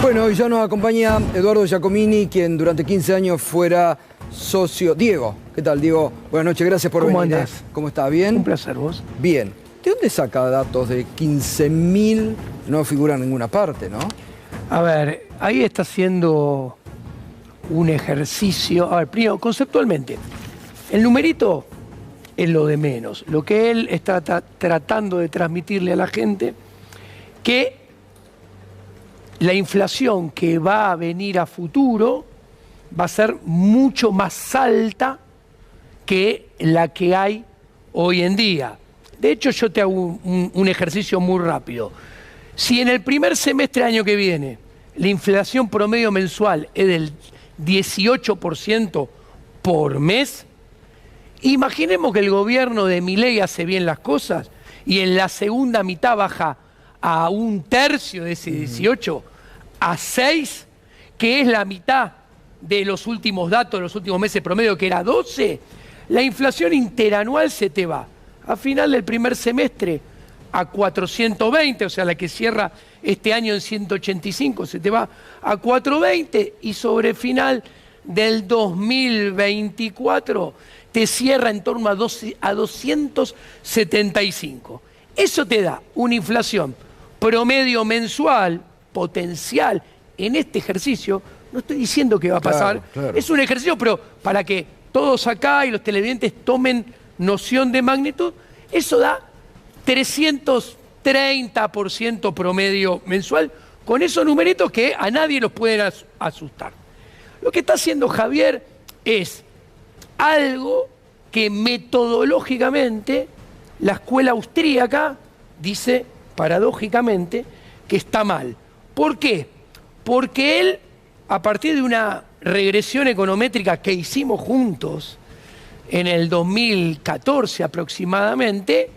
Bueno, hoy ya nos acompaña Eduardo Giacomini, quien durante 15 años fuera socio. Diego, ¿qué tal, Diego? Buenas noches, gracias por venir. ¿Cómo andás? ¿Cómo está? ¿Bien? Un placer, ¿vos? Bien. ¿De dónde saca datos de 15.000? No figura en ninguna parte, ¿no? A ver, ahí está haciendo un ejercicio. A ver, primero, conceptualmente, el numerito es lo de menos. Lo que él está tratando de transmitirle a la gente, que la inflación que va a venir a futuro va a ser mucho más alta que la que hay hoy en día. De hecho, yo te hago un ejercicio muy rápido. Si en el primer semestre del año que viene la inflación promedio mensual es del 18% por mes, imaginemos que el gobierno de Milei hace bien las cosas y en la segunda mitad baja a 1/3 de ese 18, a 6, que es la mitad de los últimos datos, de los últimos meses promedio, que era 12, la inflación interanual se te va a final del primer semestre a 420, o sea, la que cierra este año en 185, se te va a 420 y sobre final del 2024 te cierra en torno a 275. Eso te da una inflación promedio mensual potencial en este ejercicio. No estoy diciendo que va a pasar, claro. Es un ejercicio, pero para que todos acá y los televidentes tomen noción de magnitud, eso da 330% promedio mensual, con esos numeritos que a nadie los pueden asustar. Lo que está haciendo Javier es algo que metodológicamente la escuela austríaca dice, paradójicamente, que está mal. ¿Por qué? Porque él, a partir de una regresión econométrica que hicimos juntos en el 2014 aproximadamente,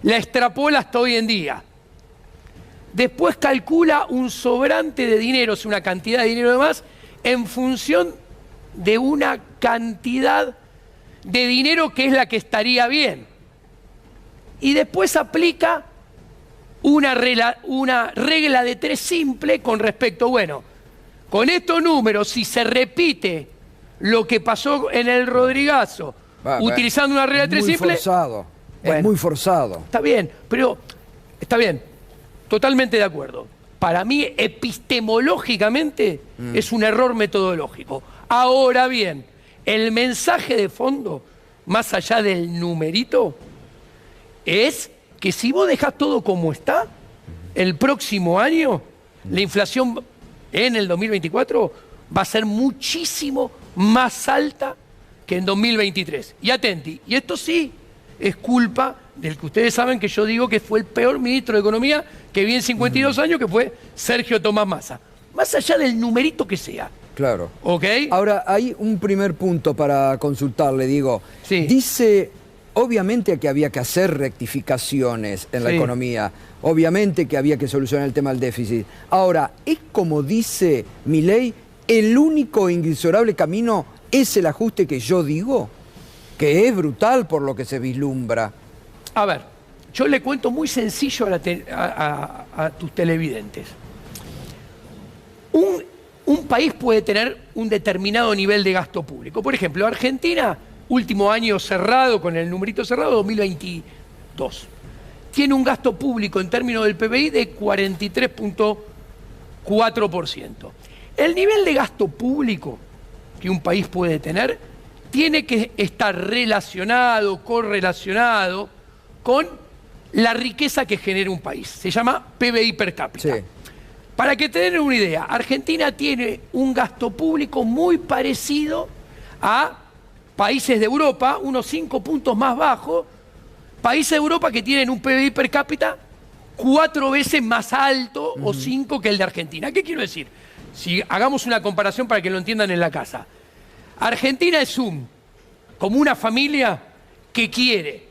la extrapola hasta hoy en día. Después calcula un sobrante de dinero, o sea, una cantidad de dinero de más, en función de una cantidad de dinero que es la que estaría bien. Y después aplica una regla de 3 simple con respecto, bueno, con estos números, si se repite lo que pasó en el Rodrigazo, utilizando una regla de 3 simple... Forzado. Bueno, es muy forzado. Está bien, pero está bien, totalmente de acuerdo. Para mí, epistemológicamente, es un error metodológico. Ahora bien, el mensaje de fondo, más allá del numerito, es que si vos dejás todo como está, el próximo año, la inflación en el 2024 va a ser muchísimo más alta que en 2023. Y atenti, y esto sí es culpa del que ustedes saben que yo digo que fue el peor ministro de Economía que vi en 52 años, que fue Sergio Tomás Massa. Más allá del numerito que sea. Claro. ¿Ok? Ahora, hay un primer punto para consultarle, digo. Sí. Dice, obviamente que había que hacer rectificaciones en la economía, obviamente que había que solucionar el tema del déficit. Ahora, ¿es como dice Milei, el único inexorable camino es el ajuste que yo digo? Que es brutal por lo que se vislumbra. A ver, yo le cuento muy sencillo a tus televidentes. Un país puede tener un determinado nivel de gasto público. Por ejemplo, Argentina, último año cerrado, con el numerito cerrado, 2022. Tiene un gasto público en términos del PBI de 43.4%. El nivel de gasto público que un país puede tener tiene que estar relacionado, correlacionado con la riqueza que genera un país. Se llama PBI per cápita. Sí. Para que tengan una idea, Argentina tiene un gasto público muy parecido a países de Europa, unos 5 puntos más bajo, países de Europa que tienen un PBI per cápita 4 veces más alto o 5 que el de Argentina. ¿Qué quiero decir? Si hagamos una comparación para que lo entiendan en la casa. Argentina es como una familia que quiere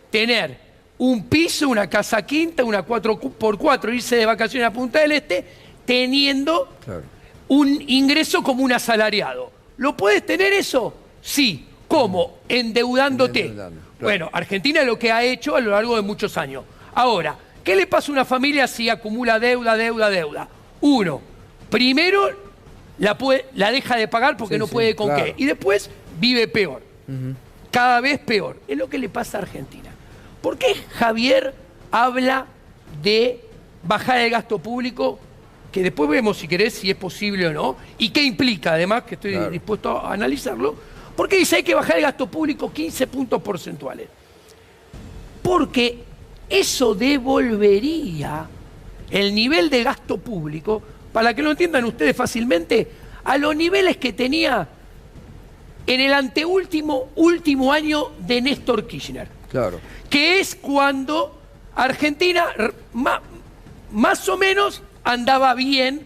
tener un piso, una casa quinta, una 4x4, irse de vacaciones a Punta del Este, teniendo un ingreso como un asalariado. ¿Lo puedes tener eso? Sí. ¿Cómo? Endeudándote. Bueno, Argentina es lo que ha hecho a lo largo de muchos años. Ahora, ¿qué le pasa a una familia si acumula deuda? Uno, primero la deja de pagar porque no puede con claro. qué. Y después vive peor. Cada vez peor. Es lo que le pasa a Argentina. ¿Por qué Javier habla de bajar el gasto público? Que después vemos, si querés, si es posible o no. Y qué implica, además, que estoy dispuesto a analizarlo. ¿Por qué dice hay que bajar el gasto público 15 puntos porcentuales? Porque eso devolvería el nivel de gasto público, para que lo entiendan ustedes fácilmente, a los niveles que tenía en el último año de Néstor Kirchner. Claro. Que es cuando Argentina más o menos andaba bien.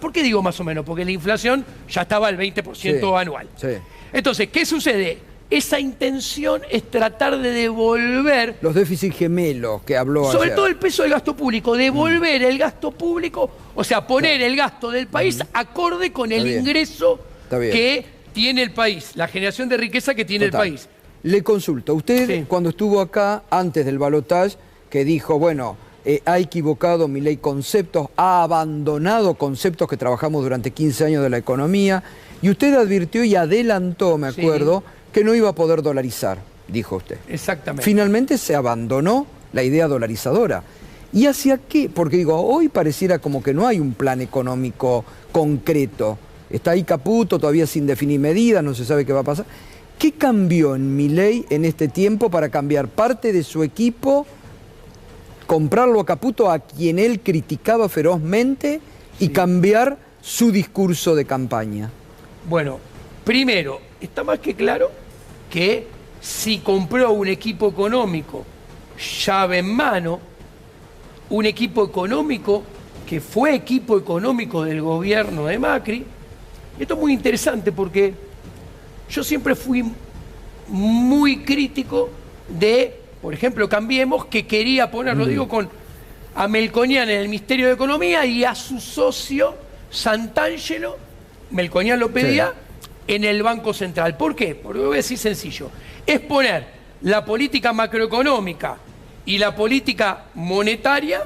¿Por qué digo más o menos? Porque la inflación ya estaba al 20% anual. Sí. Entonces, ¿qué sucede? Esa intención es tratar de devolver... Los déficits gemelos que habló sobre ayer. todo el peso del gasto público, devolver el gasto público, o sea, poner el gasto del país acorde con el ingreso que tiene el país, la generación de riqueza que tiene el país. Le consulto, usted cuando estuvo acá, antes del balotaje, que dijo, bueno, ha equivocado Milei conceptos, ha abandonado conceptos que trabajamos durante 15 años de la economía, y usted advirtió y adelantó, me acuerdo, que no iba a poder dolarizar, dijo usted. Exactamente. Finalmente se abandonó la idea dolarizadora. ¿Y hacia qué? Porque digo, hoy pareciera como que no hay un plan económico concreto. Está ahí Caputo, todavía sin definir medidas, no se sabe qué va a pasar. ¿Qué cambió en Milei en este tiempo para cambiar parte de su equipo, comprarlo a Caputo, a quien él criticaba ferozmente, y cambiar su discurso de campaña? Bueno, primero, está más que claro que si compró un equipo económico llave en mano, un equipo económico que fue equipo económico del gobierno de Macri. Esto es muy interesante porque yo siempre fui muy crítico de, por ejemplo, Cambiemos, que quería poner, lo digo a Melconian en el Ministerio de Economía y a su socio Santangelo, Melconian lo pedía, en el Banco Central. ¿Por qué? Porque voy a decir sencillo. Es poner la política macroeconómica y la política monetaria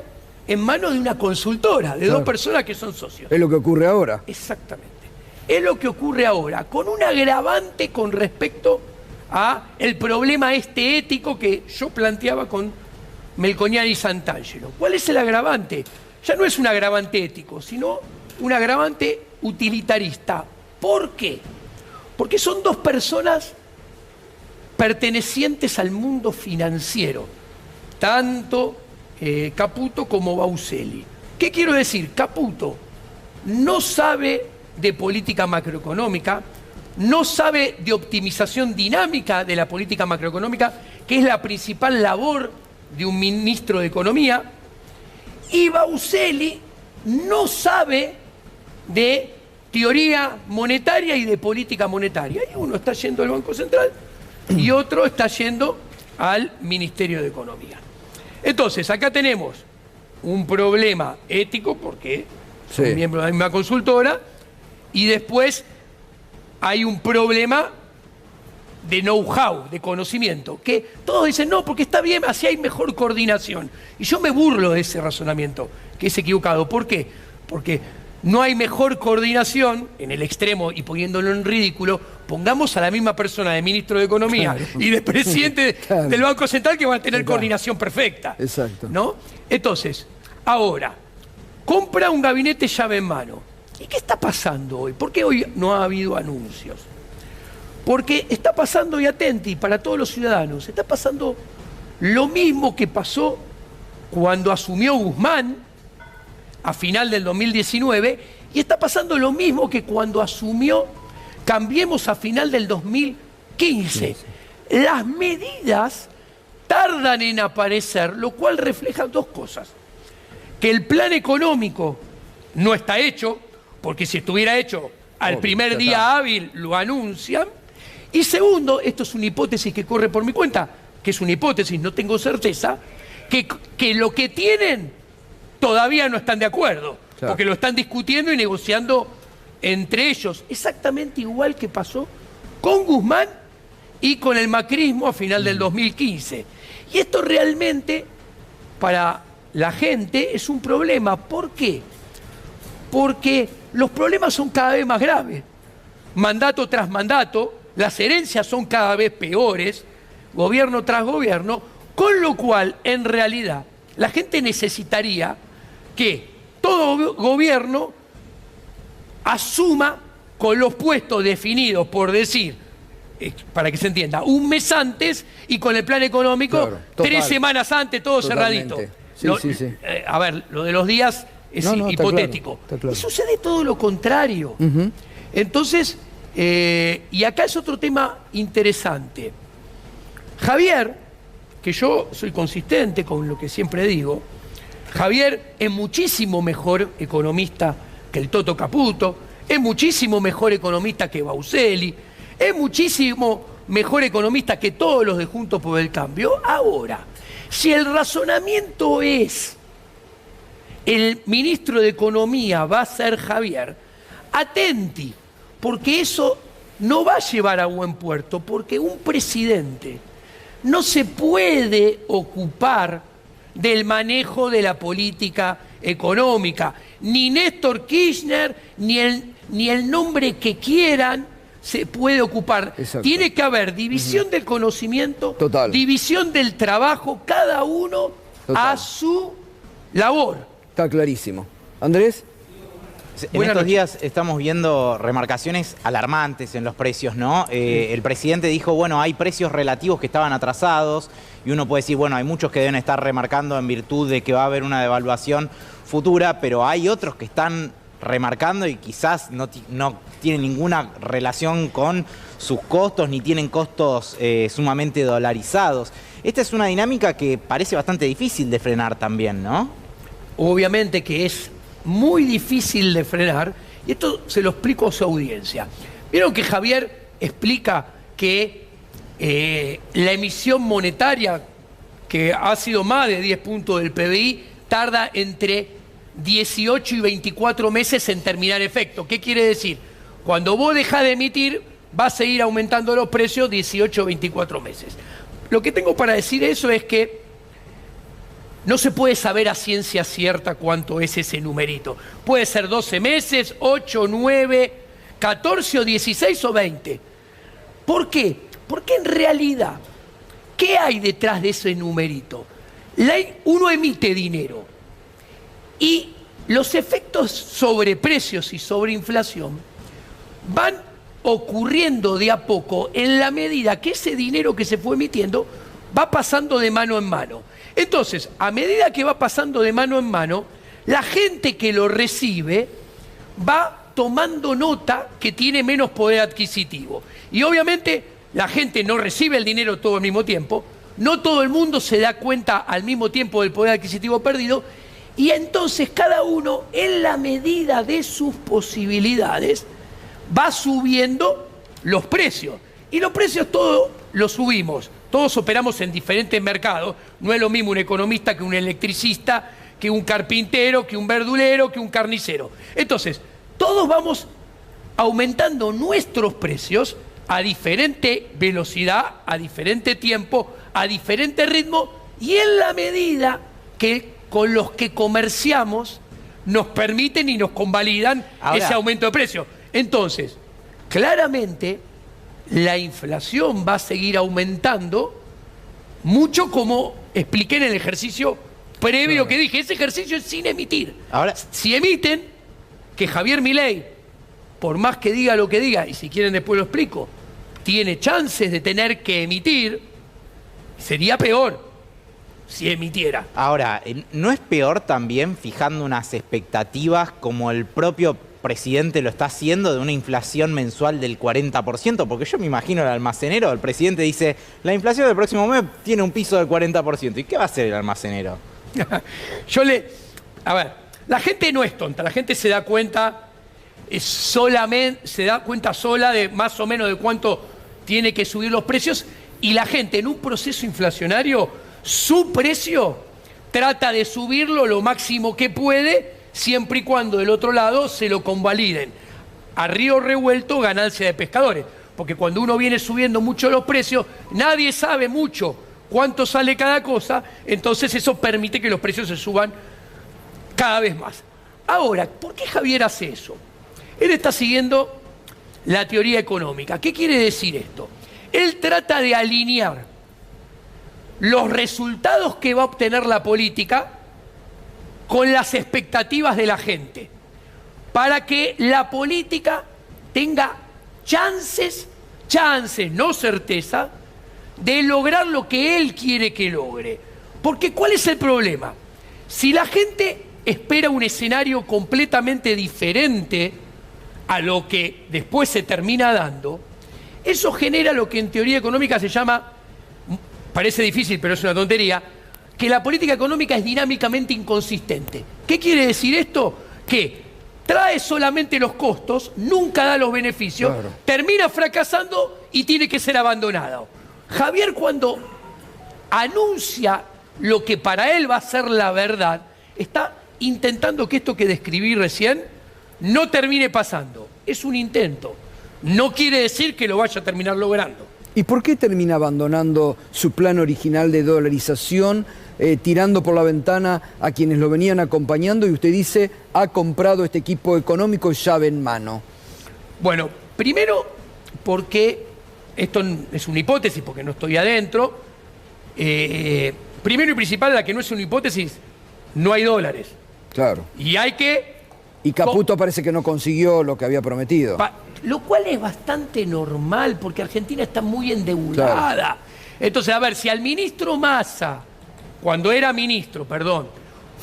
en manos de una consultora, de dos personas que son socios. Es lo que ocurre ahora. Exactamente. Es lo que ocurre ahora, con un agravante con respecto a el problema ético que yo planteaba con Melconian y Santangelo. ¿Cuál es el agravante? Ya no es un agravante ético, sino un agravante utilitarista. ¿Por qué? Porque son dos personas pertenecientes al mundo financiero, tanto Caputo como Bauselli. ¿Qué quiero decir? Caputo no sabe de política macroeconómica, no sabe de optimización dinámica de la política macroeconómica, que es la principal labor de un ministro de Economía, y Bauselli no sabe de teoría monetaria y de política monetaria. Y uno está yendo al Banco Central y otro está yendo al Ministerio de Economía. Entonces, acá tenemos un problema ético porque son miembros de la misma consultora, y después hay un problema de know-how, de conocimiento, que todos dicen, no, porque está bien, así hay mejor coordinación. Y yo me burlo de ese razonamiento, que es equivocado. ¿Por qué? Porque no hay mejor coordinación, en el extremo y poniéndolo en ridículo, pongamos a la misma persona de ministro de Economía y de presidente del Banco Central, que va a tener coordinación perfecta. Exacto. ¿No? Entonces, ahora, compra un gabinete llave en mano. ¿Y qué está pasando hoy? ¿Por qué hoy no ha habido anuncios? Porque está pasando, y atenti, para todos los ciudadanos, está pasando lo mismo que pasó cuando asumió Guzmán a final del 2019, y está pasando lo mismo que cuando asumió Cambiemos a final del 2015. Las medidas tardan en aparecer, lo cual refleja dos cosas. Que el plan económico no está hecho, porque si estuviera hecho al primer día hábil lo anuncian. Y segundo, esto es una hipótesis que corre por mi cuenta, que es una hipótesis, no tengo certeza, que lo que tienen todavía no están de acuerdo, porque lo están discutiendo y negociando entre ellos, exactamente igual que pasó con Guzmán y con el macrismo a final del 2015. Y esto realmente, para la gente, es un problema. ¿Por qué? porque los problemas son cada vez más graves. Mandato tras mandato, las herencias son cada vez peores, gobierno tras gobierno, con lo cual, en realidad, la gente necesitaría que todo gobierno asuma con los puestos definidos, por decir, para que se entienda, un mes antes y con el plan económico, claro, 3 semanas antes, todo totalmente cerradito. Sí. A ver, lo de los días es hipotético. Está claro. Y sucede todo lo contrario. Entonces, y acá es otro tema interesante. Javier, que yo soy consistente con lo que siempre digo, Javier es muchísimo mejor economista que el Toto Caputo, es muchísimo mejor economista que Bauselli, es muchísimo mejor economista que todos los de Juntos por el Cambio. Ahora, si el razonamiento es el ministro de Economía va a ser Javier, atenti, porque eso no va a llevar a buen puerto, porque un presidente no se puede ocupar del manejo de la política económica. Ni Néstor Kirchner, ni el nombre que quieran se puede ocupar. Exacto. Tiene que haber división del conocimiento, total, división del trabajo, cada uno total, a su labor. Está clarísimo. Andrés. En estos días estamos viendo remarcaciones alarmantes en los precios, ¿no? El presidente dijo, bueno, hay precios relativos que estaban atrasados y uno puede decir, bueno, hay muchos que deben estar remarcando en virtud de que va a haber una devaluación futura, pero hay otros que están remarcando y quizás no tienen ninguna relación con sus costos ni tienen costos sumamente dolarizados. Esta es una dinámica que parece bastante difícil de frenar también, ¿no? Obviamente que es muy difícil de frenar, y esto se lo explico a su audiencia. Vieron que Javier explica que la emisión monetaria, que ha sido más de 10 puntos del PBI, tarda entre 18 y 24 meses en terminar efecto. ¿Qué quiere decir? Cuando vos dejás de emitir, va a seguir aumentando los precios 18 o 24 meses. Lo que tengo para decir eso es que no se puede saber a ciencia cierta cuánto es ese numerito. Puede ser 12 meses, 8, 9, 14 o 16 o 20. ¿Por qué? Porque en realidad, ¿qué hay detrás de ese numerito? Uno emite dinero y los efectos sobre precios y sobre inflación van ocurriendo de a poco en la medida que ese dinero que se fue emitiendo va pasando de mano en mano. Entonces, a medida que va pasando de mano en mano, la gente que lo recibe va tomando nota que tiene menos poder adquisitivo. Y obviamente la gente no recibe el dinero todo al mismo tiempo, no todo el mundo se da cuenta al mismo tiempo del poder adquisitivo perdido, y entonces cada uno, en la medida de sus posibilidades, va subiendo los precios. Y los precios todos los subimos. Todos operamos en diferentes mercados. No es lo mismo un economista que un electricista, que un carpintero, que un verdulero, que un carnicero. Entonces, todos vamos aumentando nuestros precios a diferente velocidad, a diferente tiempo, a diferente ritmo, y en la medida que con los que comerciamos nos permiten y nos convalidan ese aumento de precio. Entonces, claramente, la inflación va a seguir aumentando mucho, como expliqué en el ejercicio previo que dije. Ese ejercicio es sin emitir. Ahora, si emiten, que Javier Milei, por más que diga lo que diga, y si quieren después lo explico, tiene chances de tener que emitir, sería peor si emitiera. Ahora, ¿no es peor también fijando unas expectativas como el propio presidente lo está haciendo de una inflación mensual del 40%? Porque yo me imagino el almacenero, el presidente dice, la inflación del próximo mes tiene un piso del 40%. ¿Y qué va a hacer el almacenero? A ver, la gente no es tonta, la gente se da cuenta sola de más o menos de cuánto tiene que subir los precios, y la gente en un proceso inflacionario, su precio trata de subirlo lo máximo que puede, siempre y cuando del otro lado se lo convaliden. A río revuelto, ganancia de pescadores. Porque cuando uno viene subiendo mucho los precios, nadie sabe mucho cuánto sale cada cosa, entonces eso permite que los precios se suban cada vez más. Ahora, ¿por qué Javier hace eso? Él está siguiendo la teoría económica. ¿Qué quiere decir esto? Él trata de alinear los resultados que va a obtener la política con las expectativas de la gente, para que la política tenga chances, no certeza, de lograr lo que él quiere que logre. Porque ¿cuál es el problema? Si la gente espera un escenario completamente diferente a lo que después se termina dando, eso genera lo que en teoría económica se llama, parece difícil pero es una tontería, que la política económica es dinámicamente inconsistente. ¿Qué quiere decir esto? Que trae solamente los costos, nunca da los beneficios, claro, termina fracasando y tiene que ser abandonado. Javier, cuando anuncia lo que para él va a ser la verdad, está intentando que esto que describí recién no termine pasando. Es un intento. No quiere decir que lo vaya a terminar logrando. ¿Y por qué termina abandonando su plan original de dolarización, tirando por la ventana a quienes lo venían acompañando y usted dice, ha comprado este equipo económico llave en mano? Bueno, primero porque esto es una hipótesis, porque no estoy adentro. Primero y principal, la que no es una hipótesis, no hay dólares. Claro. Y hay que... Y Caputo parece que no consiguió lo que había prometido. Lo cual es bastante normal, porque Argentina está muy endeudada. Claro. Entonces, a ver, si al ministro Massa, cuando era ministro, perdón,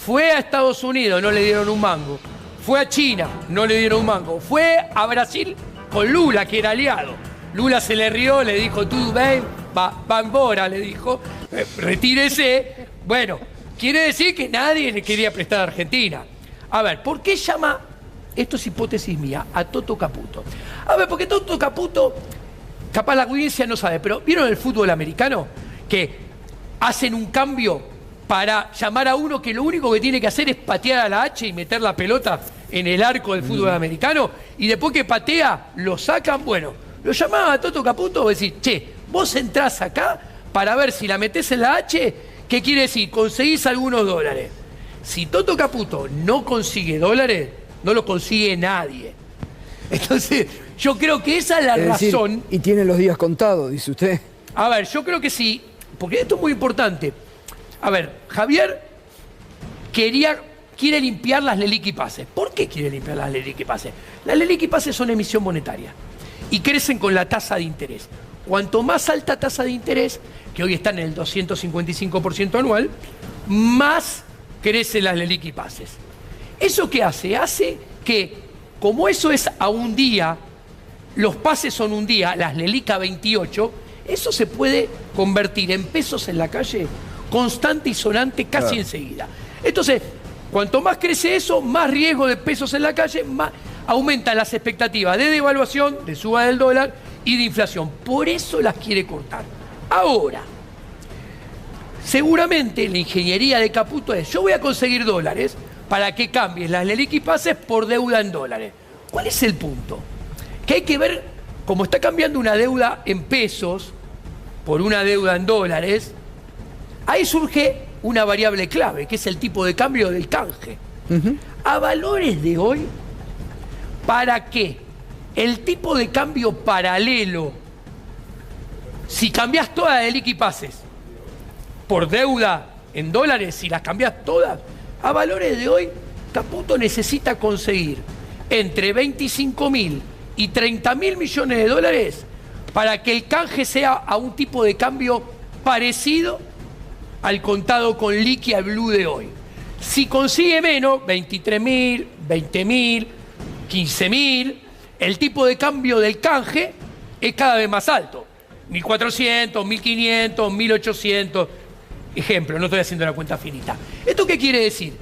fue a Estados Unidos, no le dieron un mango. Fue a China, no le dieron un mango. Fue a Brasil con Lula, que era aliado. Lula se le rió, le dijo, tú ven, Bambora, le dijo, retírese. Bueno, quiere decir que nadie le quería prestar a Argentina. A ver, ¿por qué llama, esto es hipótesis mía, a Toto Caputo? A ver, porque Toto Caputo, capaz la audiencia no sabe, pero ¿vieron el fútbol americano? Que hacen un cambio para llamar a uno que lo único que tiene que hacer es patear a la H y meter la pelota en el arco del fútbol americano, y después que patea, lo sacan. Bueno, lo llamaba a Toto Caputo y decís, che, vos entrás acá para ver si la metés en la H, ¿qué quiere decir? Conseguís algunos dólares. Si Toto Caputo no consigue dólares, no lo consigue nadie. Entonces, yo creo que esa es la razón. Y tiene los días contados, dice usted. A ver, yo creo que sí, porque esto es muy importante. A ver, Javier quiere limpiar las LELIQ y PASE. ¿Por qué quiere limpiar las LELIQ y PASE? Las LELIQ y PASE son emisión monetaria y crecen con la tasa de interés. Cuanto más alta tasa de interés, que hoy está en el 255% anual, más crecen las LELIQ y PASES. ¿Eso qué hace? Hace que, como eso es a un día, los PASES son un día, las LELIQ a 28, eso se puede convertir en pesos en la calle constante y sonante casi enseguida. Entonces, cuanto más crece eso, más riesgo de pesos en la calle, más aumentan las expectativas de devaluación, de suba del dólar y de inflación. Por eso las quiere cortar. Ahora, seguramente la ingeniería de Caputo es, yo voy a conseguir dólares para que cambies las LELIQ y PASES por deuda en dólares. ¿Cuál es el punto? Que hay que ver, cómo está cambiando una deuda en pesos por una deuda en dólares, ahí surge una variable clave, que es el tipo de cambio del canje. A valores de hoy, para que el tipo de cambio paralelo, si cambiás todas las LELIQ y PASES por deuda en dólares, si las cambiás todas, a valores de hoy, Caputo necesita conseguir entre 25.000 y 30.000 millones de dólares para que el canje sea a un tipo de cambio parecido al contado con liqui al blue de hoy. Si consigue menos, 23.000, 20.000, 15.000, el tipo de cambio del canje es cada vez más alto. 1.400, 1.500, 1.800. Ejemplo, no estoy haciendo una cuenta finita. ¿Esto qué quiere decir?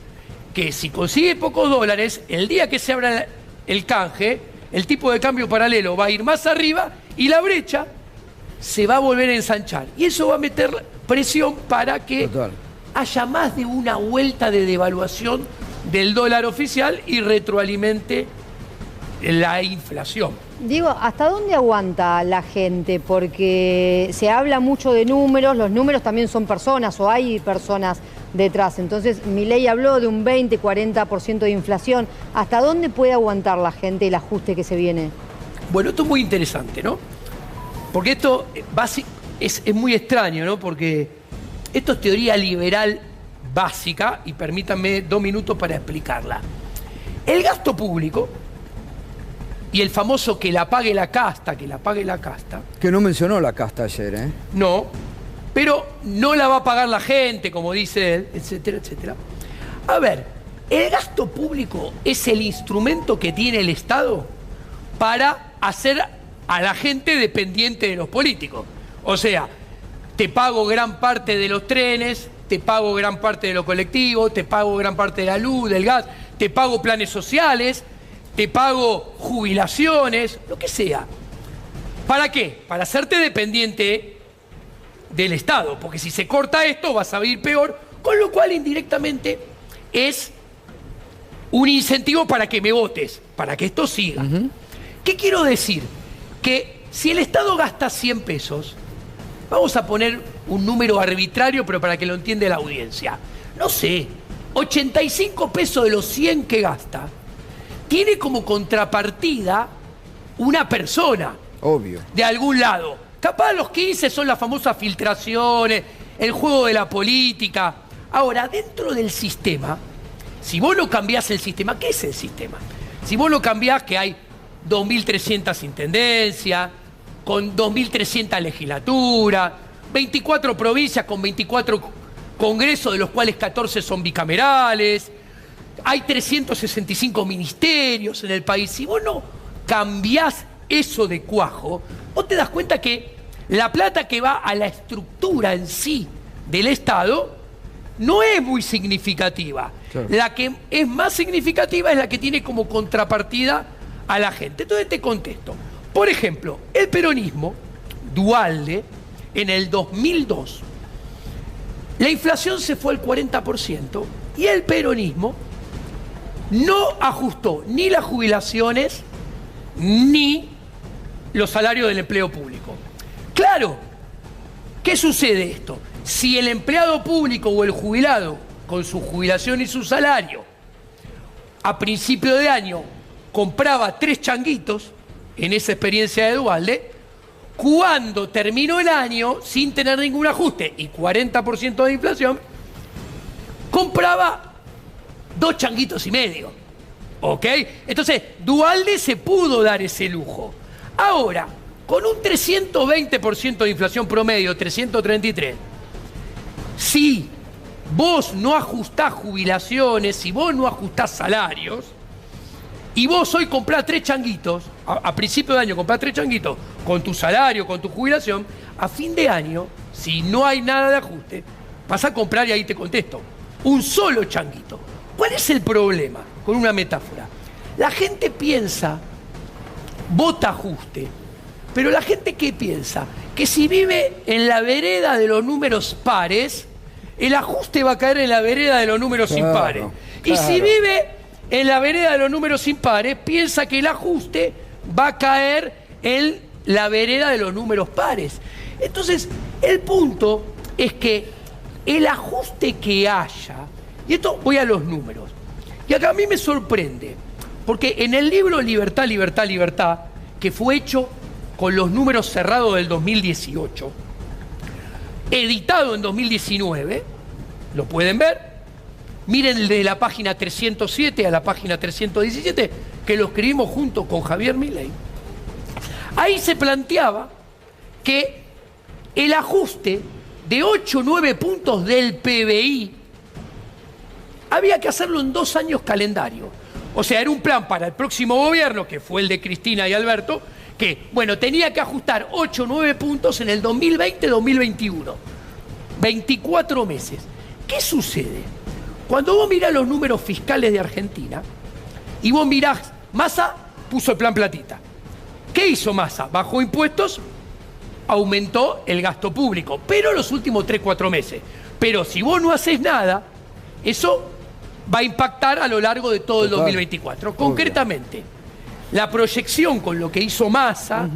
Que si consigue pocos dólares, el día que se abra el canje, el tipo de cambio paralelo va a ir más arriba y la brecha se va a volver a ensanchar. Y eso va a meter presión para que haya más de una vuelta de devaluación del dólar oficial y retroalimente la inflación. Diego, ¿hasta dónde aguanta la gente? Porque se habla mucho de números, los números también son personas o hay personas detrás. Entonces, Milei habló de un 20-40% de inflación. ¿Hasta dónde puede aguantar la gente el ajuste que se viene? Bueno, esto es muy interesante, ¿no? Porque esto es muy extraño, ¿no? Porque esto es teoría liberal básica, y permítanme 2 minutos para explicarla. El gasto público y el famoso que la pague la casta, Que no mencionó la casta ayer, ¿eh? No, pero no la va a pagar la gente, como dice él, etcétera, etcétera. A ver, el gasto público es el instrumento que tiene el Estado para hacer a la gente dependiente de los políticos. O sea, te pago gran parte de los trenes, te pago gran parte de los colectivos, te pago gran parte de la luz, del gas, te pago planes sociales, te pago jubilaciones, lo que sea. ¿Para qué? Para hacerte dependiente del Estado, porque si se corta esto vas a vivir peor, con lo cual indirectamente es un incentivo para que me votes, para que esto siga. ¿Qué quiero decir? Que si el Estado gasta 100 pesos, vamos a poner un número arbitrario, pero para que lo entienda la audiencia. No sé, 85 pesos de los 100 que gasta, tiene como contrapartida una persona. Obvio. De algún lado. Capaz los 15 son las famosas filtraciones, el juego de la política. Ahora, dentro del sistema, si vos no cambiás el sistema, ¿qué es el sistema? Si vos no cambiás que hay 2.300 intendencias, con 2.300 legislaturas, 24 provincias con 24 congresos, de los cuales 14 son bicamerales, hay 365 ministerios en el país. Si vos no cambiás eso de cuajo, vos te das cuenta que la plata que va a la estructura en sí del Estado no es muy significativa. Claro. La que es más significativa es la que tiene como contrapartida a la gente. Entonces te contesto. Por ejemplo, el peronismo, Duhalde, en el 2002, la inflación se fue al 40% y el peronismo no ajustó ni las jubilaciones ni los salarios del empleo público. Claro, ¿qué sucede esto? Si el empleado público o el jubilado, con su jubilación y su salario, a principio de año compraba 3 changuitos, en esa experiencia de Duhalde, cuando terminó el año, sin tener ningún ajuste y 40% de inflación, compraba 2 changuitos y medio. ¿Ok? Entonces, Duhalde se pudo dar ese lujo. Ahora, con un 320% de inflación promedio, 333, si vos no ajustás jubilaciones, si vos no ajustás salarios, y vos hoy comprás 3 changuitos, a principio de año comprás 3 changuitos, con tu salario, con tu jubilación, a fin de año, si no hay nada de ajuste, vas a comprar, y ahí te contesto, un solo changuito. ¿Cuál es el problema? Con una metáfora. La gente piensa, vota ajuste, pero la gente ¿qué piensa? Que si vive en la vereda de los números pares, el ajuste va a caer en la vereda de los números impares. Y si vive en la vereda de los números impares, piensa que el ajuste va a caer en la vereda de los números pares. Entonces, el punto es que el ajuste que haya, y esto voy a los números, y acá a mí me sorprende, porque en el libro Libertad, Libertad, Libertad, que fue hecho con los números cerrados del 2018, editado en 2019, lo pueden ver, miren de la página 307 a la página 317, que lo escribimos junto con Javier Milei. Ahí se planteaba que el ajuste de 8 o 9 puntos del PBI había que hacerlo en 2 años calendario. O sea, era un plan para el próximo gobierno, que fue el de Cristina y Alberto, que, bueno, tenía que ajustar 8 o 9 puntos en el 2020-2021. 24 meses. ¿Qué sucede? Cuando vos mirás los números fiscales de Argentina y vos mirás, Massa puso el plan platita. ¿Qué hizo Massa? Bajó impuestos, aumentó el gasto público, pero los últimos 3-4 meses. Pero si vos no haces nada, eso va a impactar a lo largo de todo el 2024. Concretamente, la proyección con lo que hizo Massa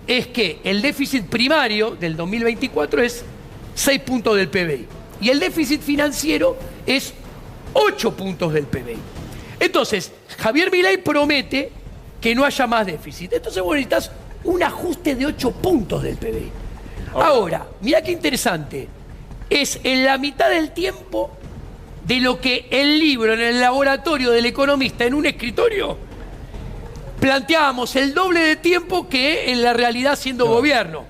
es que el déficit primario del 2024 es 6 puntos del PBI. y el déficit financiero es 8 puntos del PBI. Entonces, Javier Milei promete que no haya más déficit. Entonces vos necesitas un ajuste de 8 puntos del PBI. Ahora, mirá qué interesante. Es en la mitad del tiempo de lo que el libro en el laboratorio del economista en un escritorio planteábamos el doble de tiempo que en la realidad siendo gobierno.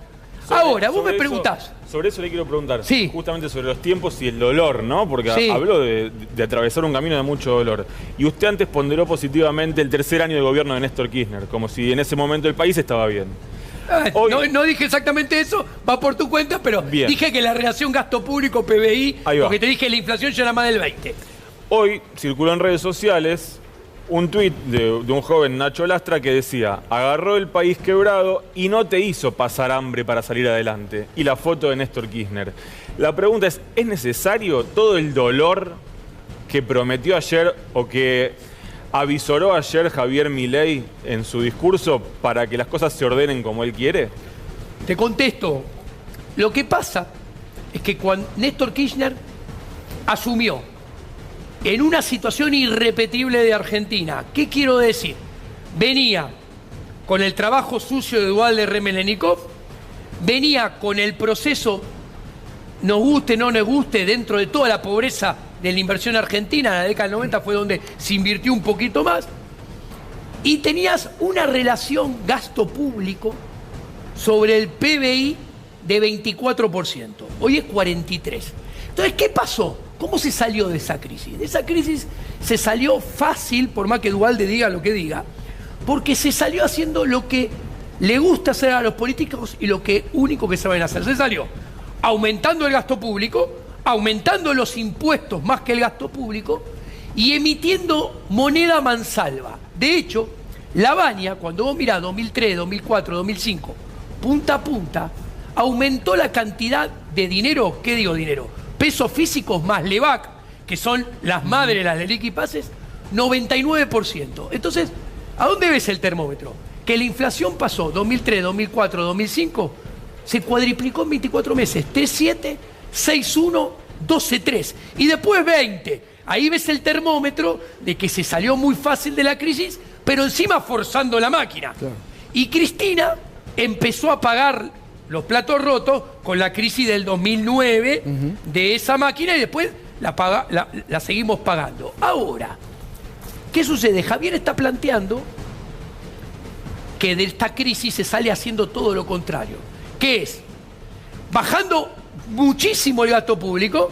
Ahora, vos me preguntás. Sobre eso le quiero preguntar, sí, justamente sobre los tiempos y el dolor, ¿no? Porque sí, habló de atravesar un camino de mucho dolor. Y usted antes ponderó positivamente el tercer año de gobierno de Néstor Kirchner, como si en ese momento el país estaba bien. Hoy, no dije exactamente eso, va por tu cuenta, pero bien, dije que la relación gasto público-PBI, porque te dije la inflación ya era más del 20. Hoy circuló en redes sociales un tuit de un joven, Nacho Lastra, que decía: agarró el país quebrado y no te hizo pasar hambre para salir adelante. Y la foto de Néstor Kirchner. La pregunta ¿es necesario todo el dolor que prometió ayer o que avisoró ayer Javier Milei en su discurso para que las cosas se ordenen como él quiere? Te contesto. Lo que pasa es que cuando Néstor Kirchner asumió en una situación irrepetible de Argentina, ¿qué quiero decir? Venía con el trabajo sucio de Duhalde Remelenikov, venía con el proceso, nos guste, no nos guste, dentro de toda la pobreza de la inversión argentina, en la década del 90 fue donde se invirtió un poquito más, y tenías una relación gasto público sobre el PBI de 24%. Hoy es 43%. Entonces, ¿qué pasó? ¿Cómo se salió de esa crisis? De esa crisis se salió fácil, por más que Duhalde diga lo que diga, porque se salió haciendo lo que le gusta hacer a los políticos y lo que único que saben hacer. Se salió aumentando el gasto público, aumentando los impuestos más que el gasto público y emitiendo moneda mansalva. De hecho, la Baña, cuando vos mirás 2003, 2004, 2005, punta a punta, aumentó la cantidad de dinero, ¿qué digo dinero? Pesos físicos más LEVAC, que son las madres, las LELIQ y PASES, 99%. Entonces, ¿a dónde ves el termómetro? Que la inflación pasó 2003, 2004, 2005, se cuadriplicó en 24 meses, T7, 6,1, 12,3 y después 20. Ahí ves el termómetro de que se salió muy fácil de la crisis, pero encima forzando la máquina. Claro. Y Cristina empezó a pagar los platos rotos con la crisis del 2009 de esa máquina y después la seguimos pagando. Ahora, ¿qué sucede? Javier está planteando que de esta crisis se sale haciendo todo lo contrario, que es bajando muchísimo el gasto público,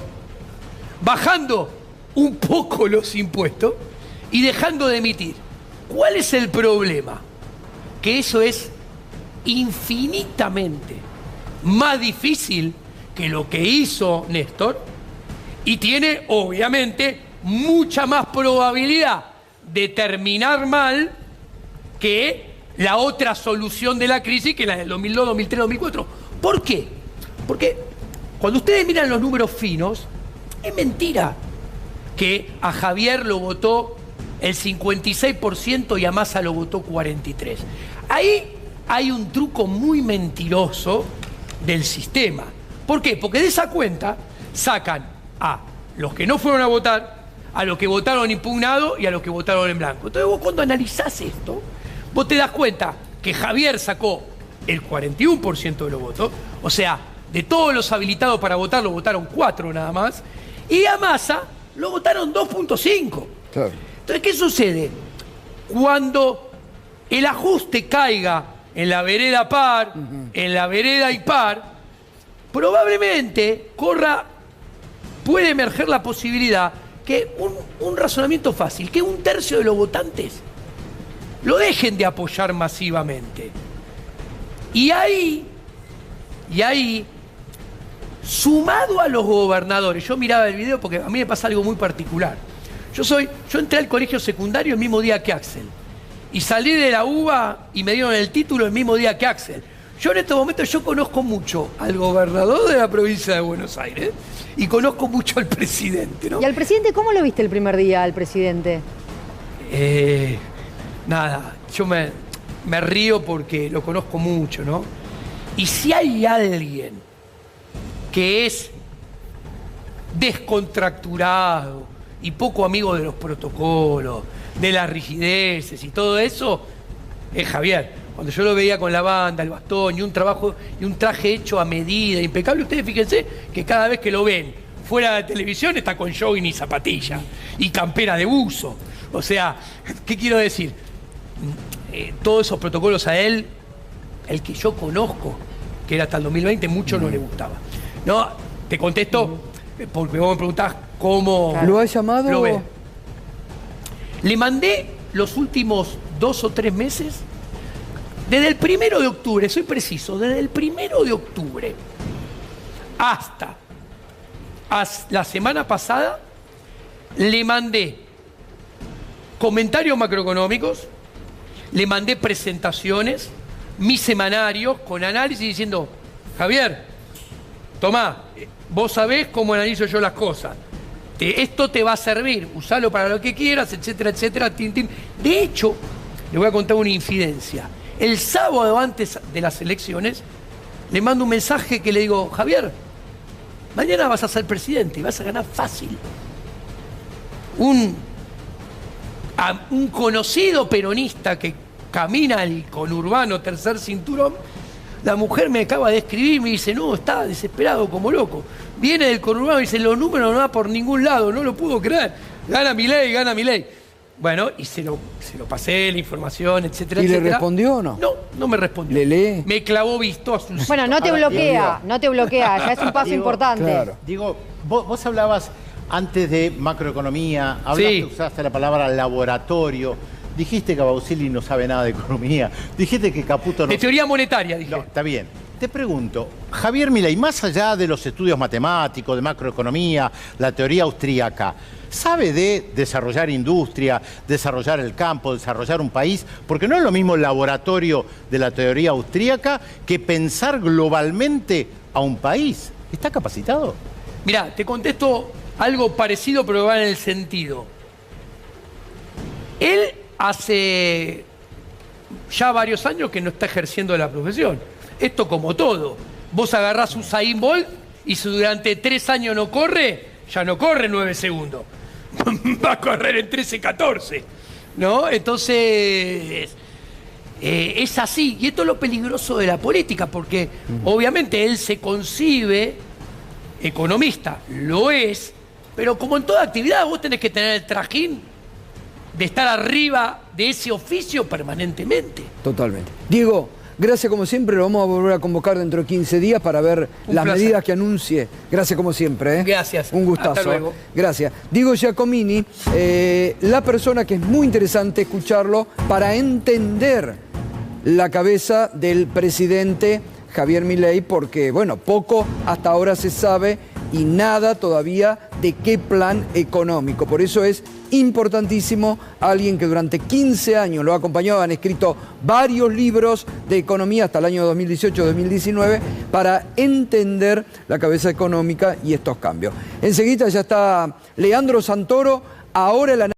bajando un poco los impuestos y dejando de emitir. ¿Cuál es el problema? Que eso es infinitamente más difícil que lo que hizo Néstor y tiene obviamente mucha más probabilidad de terminar mal que la otra solución de la crisis, que la del 2002, 2003, 2004. ¿Por qué? Porque cuando ustedes miran los números finos, es mentira que a Javier lo votó el 56% y a Massa lo votó 43%. Ahí hay un truco muy mentiroso del sistema. ¿Por qué? Porque de esa cuenta sacan a los que no fueron a votar, a los que votaron impugnado y a los que votaron en blanco. Entonces vos cuando analizás esto, vos te das cuenta que Javier sacó el 41% de los votos, o sea, de todos los habilitados para votar lo votaron 4 nada más, y a Massa lo votaron 2.5. Claro. Entonces, ¿qué sucede? Cuando el ajuste caiga en la vereda par, en la vereda impar, probablemente puede emerger la posibilidad que un razonamiento fácil, que 1/3 de los votantes lo dejen de apoyar masivamente. Y ahí, sumado a los gobernadores, yo miraba el video porque a mí me pasa algo muy particular. Yo entré al colegio secundario el mismo día que Axel. Y salí de la UBA y me dieron el título el mismo día que Axel. Yo en estos momentos conozco mucho al gobernador de la provincia de Buenos Aires y conozco mucho al presidente, ¿no? ¿Y al presidente cómo lo viste el primer día, al presidente? Nada, yo me río porque lo conozco mucho, ¿no? Y si hay alguien que es descontracturado y poco amigo de los protocolos, de las rigideces y todo eso, es Javier. Cuando yo lo veía con la banda, el bastón y un trabajo y un traje hecho a medida, impecable, ustedes fíjense que cada vez que lo ven fuera de televisión está con jogging y zapatilla y campera de buzo. O sea, ¿qué quiero decir? Todos esos protocolos a él, el que yo conozco, que era hasta el 2020, mucho no le gustaba. No, te contesto porque vos me preguntás cómo ¿lo ha llamado? Lo ve. Le mandé los últimos 2 o 3 meses, desde el 1 de octubre, soy preciso, desde el 1 de octubre hasta la semana pasada, le mandé comentarios macroeconómicos, le mandé presentaciones, mis semanarios con análisis diciendo, Javier, tomá, vos sabés cómo analizo yo las cosas. Esto te va a servir, usalo para lo que quieras, etcétera, etcétera. Tin, tin. De hecho, le voy a contar una infidencia. El sábado antes de las elecciones, le mando un mensaje que le digo, Javier, mañana vas a ser presidente y vas a ganar fácil. Un conocido peronista que camina el conurbano tercer cinturón, la mujer me acaba de escribir y me dice, no, está desesperado como loco. Viene del conurbano y dice, los números no van por ningún lado, no lo puedo creer. Gana Milei, gana Milei. Bueno, y se lo pasé, la información, etcétera, ¿Y etcétera. le respondió o no? No, no me respondió. ¿Le lee? Me clavó visto a sus... Bueno, no te bloquea, ya es un paso importante. Claro. Digo, vos hablabas antes de macroeconomía, Sí. usaste la palabra laboratorio, dijiste que Bausili no sabe nada de economía, dijiste que Caputo no... De teoría monetaria, dije. No, está bien. Te pregunto, Javier Milei, más allá de los estudios matemáticos, de macroeconomía, la teoría austríaca, ¿sabe de desarrollar industria, desarrollar el campo, desarrollar un país? Porque no es lo mismo el laboratorio de la teoría austríaca que pensar globalmente a un país. ¿Está capacitado? Mirá, te contesto algo parecido, pero va en el sentido. Él hace ya varios años que no está ejerciendo la profesión. Esto como todo. Vos agarrás un Usain Bolt y si durante 3 años no corre, ya no corre 9 segundos. Va a correr en 13-14. ¿No? Entonces, es así. Y esto es lo peligroso de la política, porque obviamente él se concibe economista, lo es, pero como en toda actividad vos tenés que tener el trajín de estar arriba de ese oficio permanentemente. Totalmente. Diego, gracias como siempre, lo vamos a volver a convocar dentro de 15 días para ver las medidas que anuncie. Gracias como siempre. Gracias. Un gustazo. Hasta luego. Gracias. Diego Giacomini, la persona que es muy interesante escucharlo para entender la cabeza del presidente Javier Milei, porque, bueno, poco hasta ahora se sabe y nada todavía de qué plan económico. Por eso es importantísimo alguien que durante 15 años lo ha acompañado, han escrito varios libros de economía hasta el año 2018-2019 para entender la cabeza económica y estos cambios. Enseguida ya está Leandro Santoro, ahora el